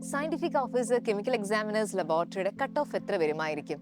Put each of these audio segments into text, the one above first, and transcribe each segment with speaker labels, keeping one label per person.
Speaker 1: Scientific officer chemical examiners ലബോറട്ടറിയുടെ cut off എത്ര വരുമായിരിക്കും?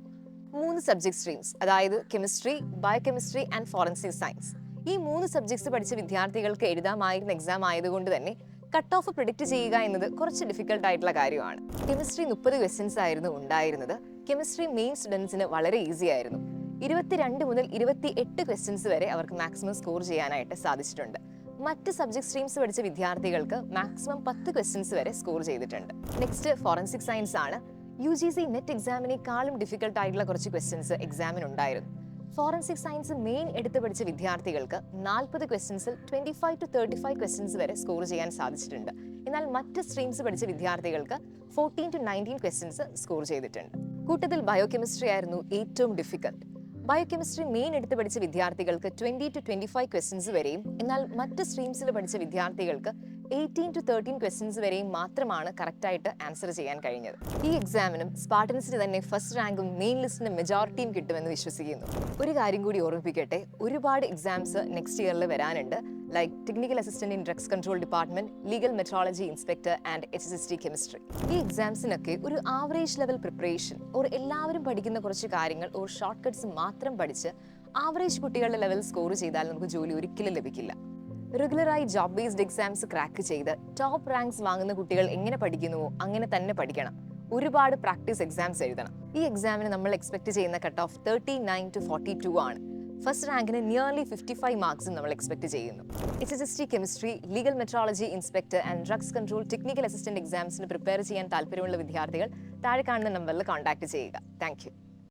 Speaker 1: 3 സബ്ജക്ട് സ്ട്രീംസ്, അതായത് chemistry, biochemistry and forensic science. ഈ 3 സബ്ജക്ട്സ് പഠിച്ച വിദ്യാർത്ഥികൾക്ക് എഴുതാമായിരുന്ന എക്സാം ആയതുകൊണ്ട് തന്നെ കട്ട് ഓഫ് പ്രിഡിക്റ്റ് ചെയ്യുക എന്നത് കുറച്ച് ഡിഫിക്കൽട്ട് ആയിട്ടുള്ള കാര്യമാണ്. കെമിസ്ട്രി 30 ക്വസ്റ്റ്യൻസ് ആയിരുന്നു ഉണ്ടായിരുന്നത്. കെമിസ്ട്രി മെയിൻ സ്റ്റുഡൻസിന് വളരെ ഈസി ആയിരുന്നു. 22 മുതൽ 28 ക്വസ്റ്റ്യൻസ് വരെ അവർക്ക് മാക്സിമം സ്കോർ ചെയ്യാനായിട്ട് സാധിച്ചിട്ടുണ്ട്. മറ്റ് സബ്ജക്ട് സ്ട്രീംസ് പഠിച്ച വിദ്യാർത്ഥികൾക്ക് മാക്സിമം 10 ക്വസ്റ്റ്യൻസ് വരെ സ്കോർ ചെയ്തിട്ടുണ്ട്. നെക്സ്റ്റ് ഫോറൻസിക് സയൻസ് ആണ്. UGC നെറ്റ് എക്സാമിനേക്കാളും ഡിഫിക്കൽട്ട് ആയിട്ടുള്ള കുറച്ച് ക്വസ്റ്റ്യൻസ് എക്സാമിന് ഉണ്ടായിരുന്നു. ഫോറൻസിക് സയൻസ് മെയിൻ എടുത്ത് പഠിച്ച വിദ്യാർത്ഥികൾക്ക് 40 ക്വസ്റ്റ്യൻസിൽ 25 to 35 ക്വസ്റ്റ്യൻസ് വരെ സ്കോർ ചെയ്യാൻ സാധിച്ചിട്ടുണ്ട്. എന്നാൽ മറ്റ് സ്ട്രീംസ് പഠിച്ച വിദ്യാർത്ഥികൾക്ക് 14 to 19 ക്വസ്റ്റ്യൻസ് സ്കോർ ചെയ്തിട്ടുണ്ട്. കൂട്ടത്തിൽ ബയോകെമിസ്ട്രി ആയിരുന്നു ഏറ്റവും ഡിഫിക്കൽട്ട്. ബയോകെമിസ്ട്രി മെയിൻ എടുത്ത് പഠിച്ച വിദ്യാർത്ഥികൾക്ക് 20 to 25 ക്വസ്റ്റ്യൻസ് വരെയും, എന്നാൽ മറ്റ് സ്ട്രീംസിൽ പഠിച്ച വിദ്യാർത്ഥികൾക്ക് 18 to 13 ക്വസ്റ്റ്യൻസ് വരെയും മാത്രമാണ് കറക്റ്റായിട്ട് ആൻസർ ചെയ്യാൻ കഴിഞ്ഞത്. ഈ എക്സാമിനും സ്പാർട്ടൻസിന് തന്നെ ഫസ്റ്റ് റാങ്കും മെയിൻ ലിസ്റ്റിന് മെജോറിറ്റിയും കിട്ടുമെന്ന് വിശ്വസിക്കുന്നു. ഒരു കാര്യം കൂടി ഓർമ്മിപ്പിക്കട്ടെ, ഒരുപാട് എക്സാംസ് നെക്സ്റ്റ് ഇയറിൽ വരാനുണ്ട്. Like technical assistant in drugs control department, legal metrology inspector and HSST chemistry. ഈ എക്സാംസിനൊക്കെ ഒരു ആവറേജ് ലെവൽ പ്രിപ്പറേഷൻ എല്ലാവരും പഠിക്കുന്ന കുറച്ച് കാര്യങ്ങൾ ഷോർട്ട് കട്ട്സ് മാത്രം പഠിച്ച് ആവറേജ് കുട്ടികളുടെ ലെവൽ സ്കോർ ചെയ്താൽ നമുക്ക് ജോലി ഒരിക്കലും ലഭിക്കില്ല. റെഗുലറായി ജോബ് ബേസ്ഡ് എക്സാംസ് ക്രാക്ക് ചെയ്ത് ടോപ്പ് റാങ്ക്സ് വാങ്ങുന്ന കുട്ടികൾ എങ്ങനെ പഠിക്കുന്നുവോ അങ്ങനെ തന്നെ പഠിക്കണം. ഒരുപാട് പ്രാക്ടീസ് എക്സാംസ് എഴുതണം. ഈ എക്സാമിന് നമ്മൾ എക്സ്പെക്ട് ചെയ്യുന്ന കട്ട് ഓഫ് 39 to 42 ആണ്. ഫസ്റ്റ് റാങ്കിന് നിയർലി 55 മാർക്സും നമ്മൾ എക്സ്പെക്ട് ചെയ്യുന്നു. HSST chemistry, legal metrology inspector and drugs control technical assistant എക്സാംസിന് പ്രിപ്പയർ ചെയ്യാൻ താല്പര്യമുള്ള വിദ്യാർത്ഥികൾ താഴെ കാണുന്ന നമ്പറിൽ കോൺടാക്ട് ചെയ്യുക. Thank U.